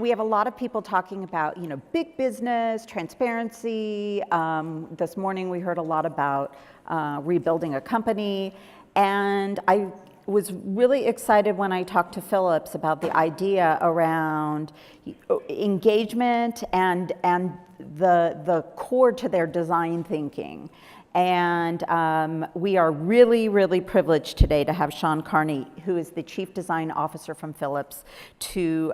we have a lot of people talking about, big business, transparency. This morning we heard a lot about rebuilding a company. And I was really excited when I talked to Philips about the idea around engagement and the core to their design thinking. And we are really, really privileged today to have Sean Carney, who is the Chief Design Officer from Philips, to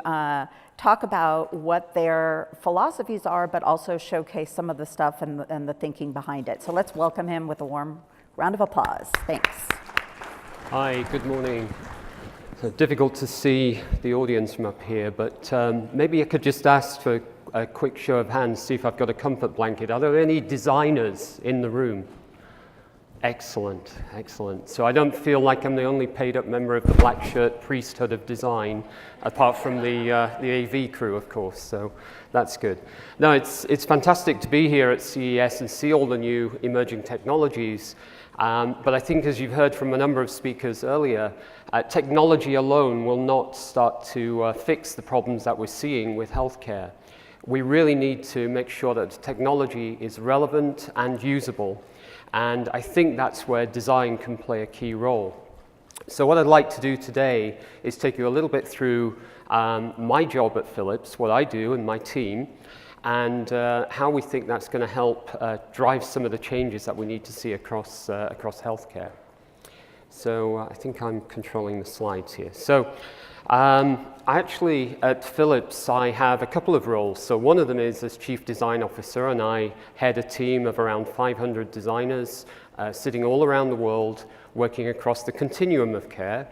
talk about what their philosophies are, but also showcase some of the stuff and the thinking behind it. So let's welcome him with a warm round of applause. Thanks. Hi, good morning. So difficult to see the audience from up here, but maybe I could just ask for a quick show of hands, see if I've got a comfort blanket. Are there any designers in the room? Excellent, excellent. So I don't feel like I'm the only paid up member of the black shirt priesthood of design, apart from the AV crew, of course, so that's good. No, it's fantastic to be here at CES and see all the new emerging technologies. But I think, as you've heard from a number of speakers earlier, technology alone will not start to fix the problems that we're seeing with healthcare. We really need to make sure that technology is relevant and usable, and I think that's where design can play a key role. So what I'd like to do today is take you a little bit through my job at Philips, what I do and my team, and how we think that's going to help drive some of the changes that we need to see across healthcare. So I think I'm controlling the slides here. So actually, at Philips, I have a couple of roles. So one of them is as Chief Design Officer, and I head a team of around 500 designers sitting all around the world, working across the continuum of care,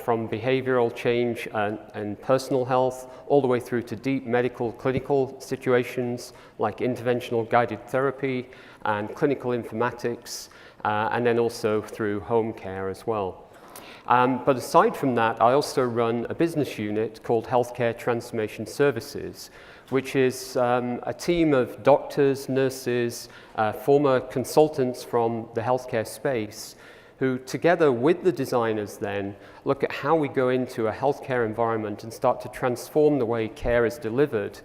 from behavioral change and personal health, all the way through to deep medical, clinical situations like interventional guided therapy and clinical informatics, and then also through home care as well. But aside from that, I also run a business unit called Healthcare Transformation Services, which is a team of doctors, nurses, former consultants from the healthcare space, who together with the designers then look at how we go into a healthcare environment and start to transform the way care is delivered,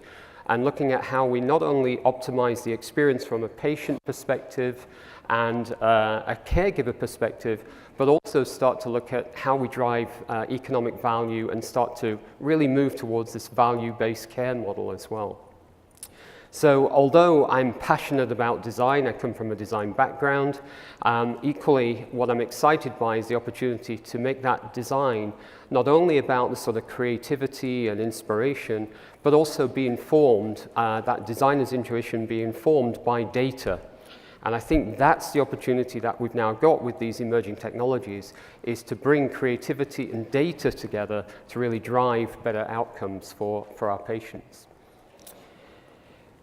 and looking at how we not only optimize the experience from a patient perspective and a caregiver perspective, but also start to look at how we drive economic value and start to really move towards this value-based care model as well. So although I'm passionate about design, I come from a design background, equally what I'm excited by is the opportunity to make that design not only about the sort of creativity and inspiration, but also be informed, that designer's intuition be informed by data. And I think that's the opportunity that we've now got with these emerging technologies, is to bring creativity and data together to really drive better outcomes for our patients.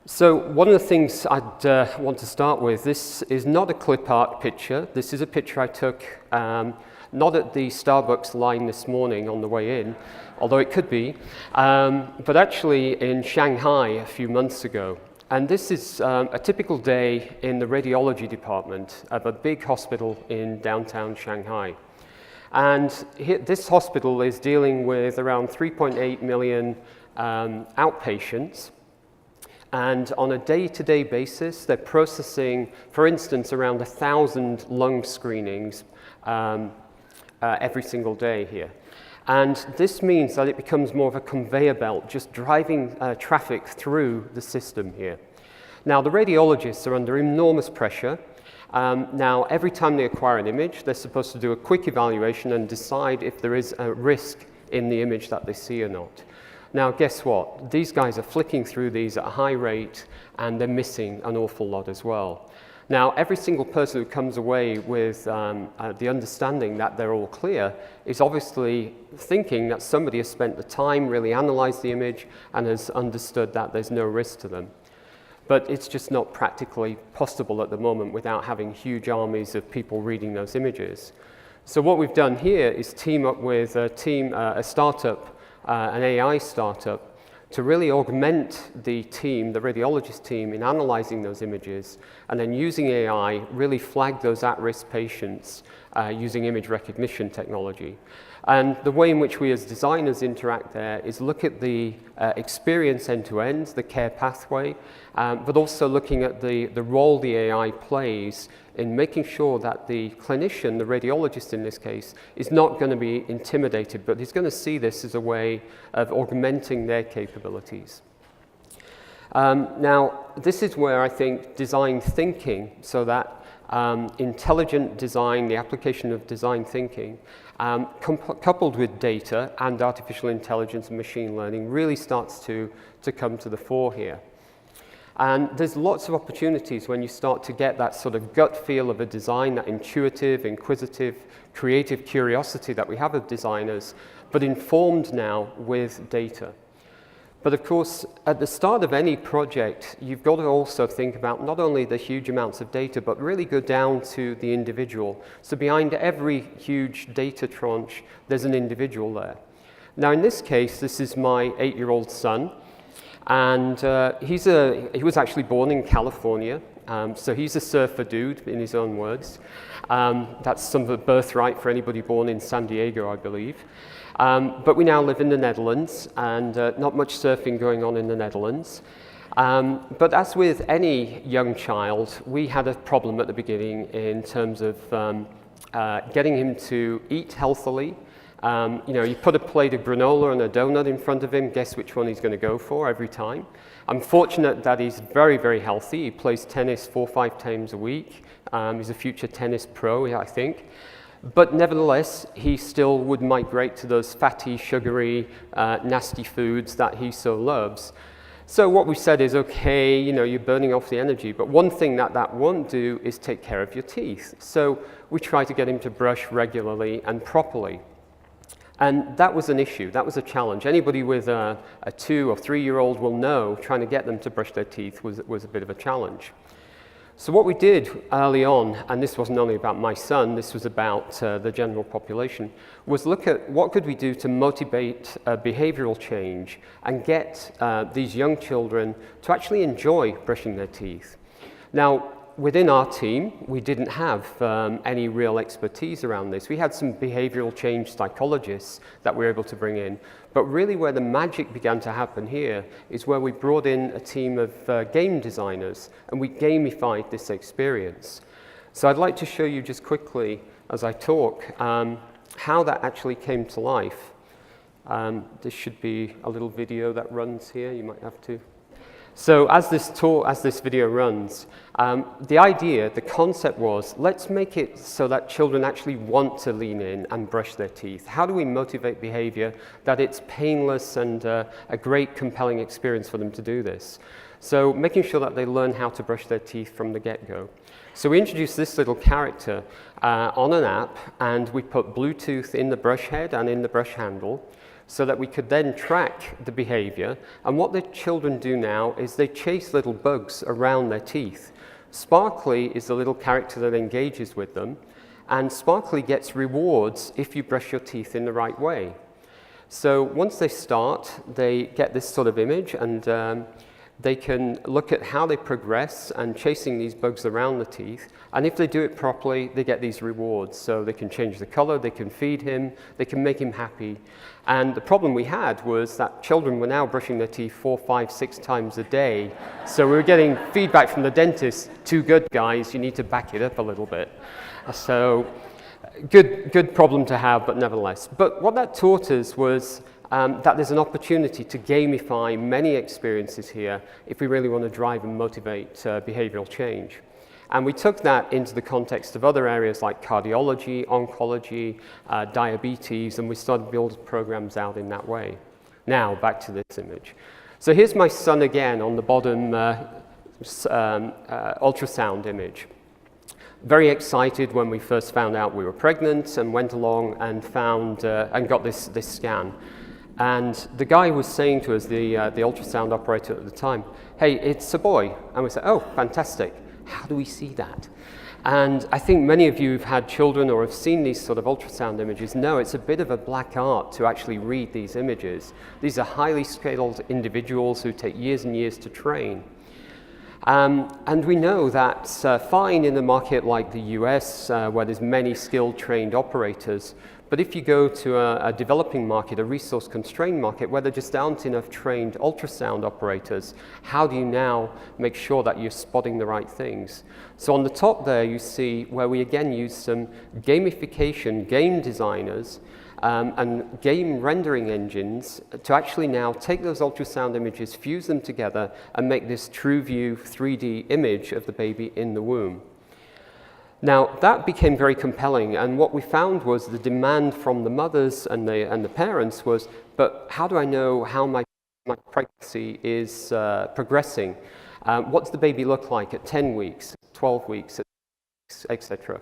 So one of the things I'd want to start with, this is not a clip art picture. This is a picture I took not at the Starbucks line this morning on the way in, although it could be, but actually in Shanghai a few months ago. And this is a typical day in the radiology department of a big hospital in downtown Shanghai. And this hospital is dealing with around 3.8 million outpatients. And on a day-to-day basis, they're processing, for instance, around 1,000 lung screenings every single day here. And this means that it becomes more of a conveyor belt, just driving traffic through the system here. Now, the radiologists are under enormous pressure. Now, every time they acquire an image, they're supposed to do a quick evaluation and decide if there is a risk in the image that they see or not. Now, guess what? These guys are flicking through these at a high rate, and they're missing an awful lot as well. Now, every single person who comes away with the understanding that they're all clear is obviously thinking that somebody has spent the time, really analyzed the image, and has understood that there's no risk to them. But it's just not practically possible at the moment without having huge armies of people reading those images. So what we've done here is team up with a startup, an AI startup, to really augment the team, the radiologist team, in analyzing those images, and then using AI, really flag those at-risk patients using image recognition technology. And the way in which we as designers interact there is look at the experience end-to-end, the care pathway, but also looking at the role the AI plays in making sure that the clinician, the radiologist in this case, is not going to be intimidated, but is going to see this as a way of augmenting their capabilities. Now, this is where I think design thinking, so that intelligent design, the application of design thinking, coupled with data and artificial intelligence and machine learning really starts to come to the fore here. And there's lots of opportunities when you start to get that sort of gut feel of a design, that intuitive, inquisitive, creative curiosity that we have of designers, but informed now with data. But of course, at the start of any project, you've got to also think about not only the huge amounts of data, but really go down to the individual. So behind every huge data tranche, there's an individual there. Now in this case, this is my 8-year-old son, and he was actually born in California, so he's a surfer dude, in his own words. That's some of the birthright for anybody born in San Diego, I believe. But we now live in the Netherlands, and not much surfing going on in the Netherlands. But as with any young child, we had a problem at the beginning in terms of getting him to eat healthily. You know, you put a plate of granola and a donut in front of him, guess which one he's going to go for every time. I'm fortunate that he's very, very healthy. He plays tennis 4 or 5 times a week. He's a future tennis pro, I think. But nevertheless, he still would migrate to those fatty, sugary, nasty foods that he so loves. So what we said is, okay, you know, you're burning off the energy, but one thing that won't do is take care of your teeth. So we try to get him to brush regularly and properly. And that was an issue, that was a challenge. Anybody with a 2 or 3-year-old will know trying to get them to brush their teeth was a bit of a challenge. So what we did early on, and this wasn't only about my son, this was about the general population, was look at what could we do to motivate behavioral change and get these young children to actually enjoy brushing their teeth. Now, within our team, we didn't have any real expertise around this. We had some behavioral change psychologists that we were able to bring in, but really where the magic began to happen here is where we brought in a team of game designers, and we gamified this experience. So I'd like to show you just quickly, as I talk, how that actually came to life. This should be a little video that runs here, you might have to. So as this video runs, the idea, the concept was, let's make it so that children actually want to lean in and brush their teeth. How do we motivate behavior that it's painless and a great, compelling experience for them to do this? So making sure that they learn how to brush their teeth from the get-go. So we introduced this little character on an app, and we put Bluetooth in the brush head and in the brush handle, so that we could then track the behavior. And what the children do now is they chase little bugs around their teeth. Sparkly is the little character that engages with them, and Sparkly gets rewards if you brush your teeth in the right way. So once they start, they get this sort of image, and they can look at how they progress and chasing these bugs around the teeth. And if they do it properly, they get these rewards. So they can change the color, they can feed him, they can make him happy. And the problem we had was that children were now brushing their teeth 4, 5, 6 times a day. So we were getting feedback from the dentist, too good, guys, you need to back it up a little bit. So good problem to have, but nevertheless. But what that taught us was that there's an opportunity to gamify many experiences here if we really want to drive and motivate behavioral change. And we took that into the context of other areas like cardiology, oncology, diabetes, and we started building programs out in that way. Now, back to this image. So here's my son again on the bottom ultrasound image. Very excited when we first found out we were pregnant, and went along and found and got this scan. And the guy was saying to us, the ultrasound operator at the time, hey, it's a boy. And we said, oh, fantastic. How do we see that? And I think many of you who've had children or have seen these sort of ultrasound images know it's a bit of a black art to actually read these images. These are highly skilled individuals who take years and years to train. And we know that's fine in a market like the US, where there's many skilled, trained operators. But if you go to a developing market, a resource-constrained market, where there just aren't enough trained ultrasound operators, how do you now make sure that you're spotting the right things? So on the top there, you see where we again use some gamification, game designers, and game rendering engines to actually now take those ultrasound images, fuse them together, and make this TrueView 3D image of the baby in the womb. Now, that became very compelling, and what we found was the demand from the mothers and the parents was, but how do I know how my pregnancy is progressing? What does the baby look like at 10 weeks, 12 weeks, etc.?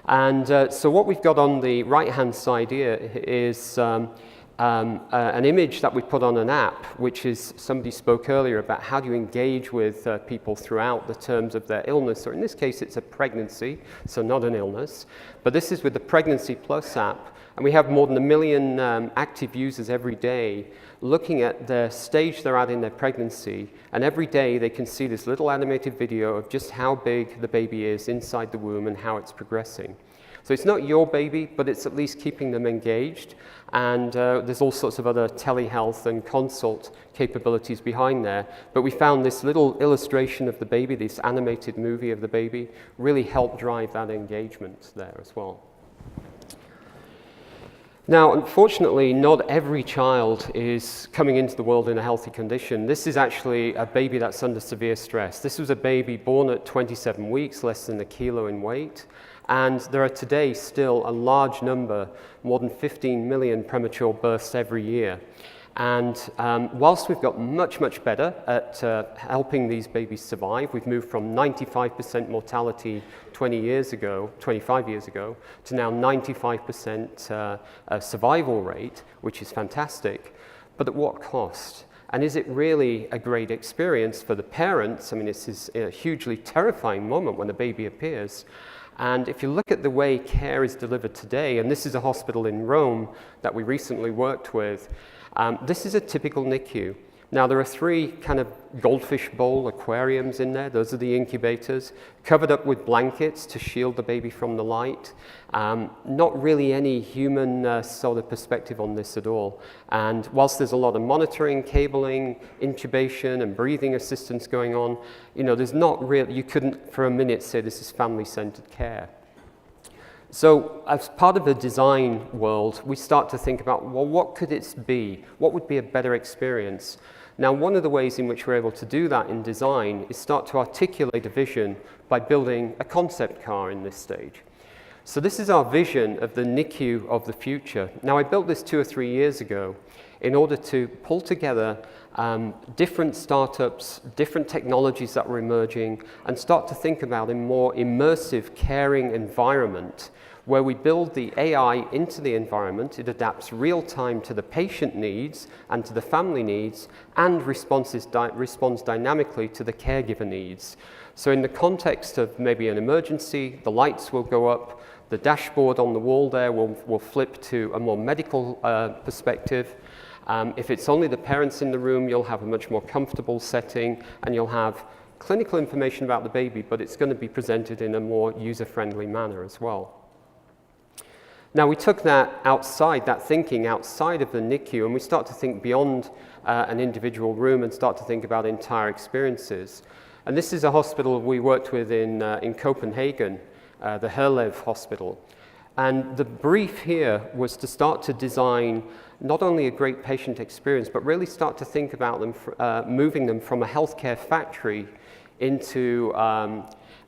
And so what we've got on the right-hand side here is an image that we put on an app, which is, somebody spoke earlier about how do you engage with people throughout the terms of their illness, or in this case it's a pregnancy, so not an illness. But this is with the Pregnancy Plus app, and we have more than 1 million active users every day looking at the stage they're at in their pregnancy, and every day they can see this little animated video of just how big the baby is inside the womb and how it's progressing. So it's not your baby, but it's at least keeping them engaged. And there's all sorts of other telehealth and consult capabilities behind there. But we found this little illustration of the baby, this animated movie of the baby, really helped drive that engagement there as well. Now, unfortunately, not every child is coming into the world in a healthy condition. This is actually a baby that's under severe stress. This was a baby born at 27 weeks, less than 1 kilo in weight. And there are today still a large number, more than 15 million premature births every year. And whilst we've got much, much better at helping these babies survive, we've moved from 95% mortality 25 years ago, to now 95% survival rate, which is fantastic. But at what cost? And is it really a great experience for the parents? I mean, this is a hugely terrifying moment when the baby appears. And if you look at the way care is delivered today, and this is a hospital in Rome that we recently worked with, this is a typical NICU. Now, there are 3 kind of goldfish bowl aquariums in there. Those are the incubators, covered up with blankets to shield the baby from the light. Not really any human sort of perspective on this at all. And whilst there's a lot of monitoring, cabling, intubation, and breathing assistance going on, you know, there's not really, you couldn't for a minute say this is family-centered care. So as part of the design world, we start to think about, well, what could it be? What would be a better experience? Now, one of the ways in which we're able to do that in design is start to articulate a vision by building a concept car in this stage. So this is our vision of the NICU of the future. Now, I built this 2 or 3 years ago in order to pull together different startups, different technologies that were emerging, and start to think about a more immersive, caring environment where we build the AI into the environment. It adapts real time to the patient needs and to the family needs, and responds dynamically to the caregiver needs. So in the context of maybe an emergency, the lights will go up, the dashboard on the wall there will flip to a more medical perspective. If it's only the parents in the room, you'll have a much more comfortable setting, and you'll have clinical information about the baby, but it's going to be presented in a more user-friendly manner as well. Now, we took that outside, that thinking outside of the NICU, and we start to think beyond an individual room and start to think about entire experiences. And this is a hospital we worked with in Copenhagen, the Herlev Hospital. And the brief here was to start to design not only a great patient experience, but really start to think about them, moving them from a healthcare factory into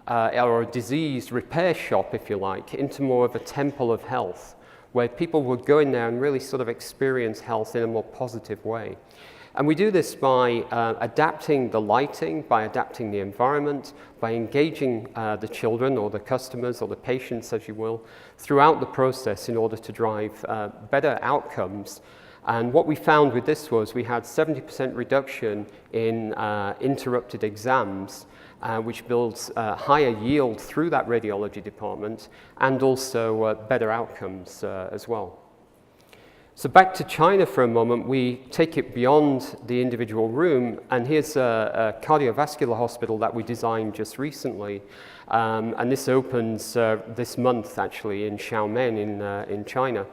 or a disease repair shop, if you like, into more of a temple of health, where people would go in there and really sort of experience health in a more positive way. And we do this by adapting the lighting, by adapting the environment, by engaging the children or the customers or the patients, as you will, throughout the process in order to drive better outcomes. And what we found with this was we had 70% reduction in interrupted exams, which builds higher yield through that radiology department, and also better outcomes as well. So back to China for a moment, we take it beyond the individual room, and here's a cardiovascular hospital that we designed just recently, and this opens this month actually in Xiamen in China.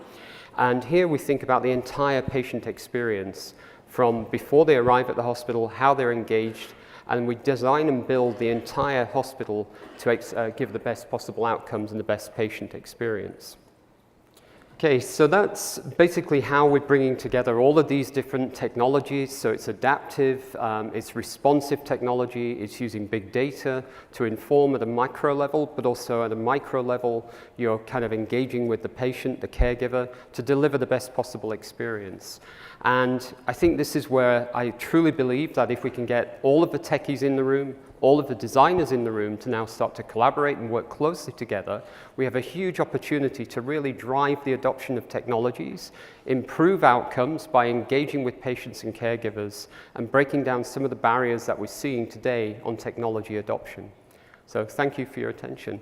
And here we think about the entire patient experience from before they arrive at the hospital, how they're engaged, and we design and build the entire hospital to give the best possible outcomes and the best patient experience. Okay, so that's basically how we're bringing together all of these different technologies. So it's adaptive, it's responsive technology, it's using big data to inform at a micro level, but also at a micro level, you're kind of engaging with the patient, the caregiver, to deliver the best possible experience. And I think this is where I truly believe that if we can get all of the techies in the room, all of the designers in the room to now start to collaborate and work closely together, we have a huge opportunity to really drive the adoption of technologies, improve outcomes by engaging with patients and caregivers, and breaking down some of the barriers that we're seeing today on technology adoption. So thank you for your attention.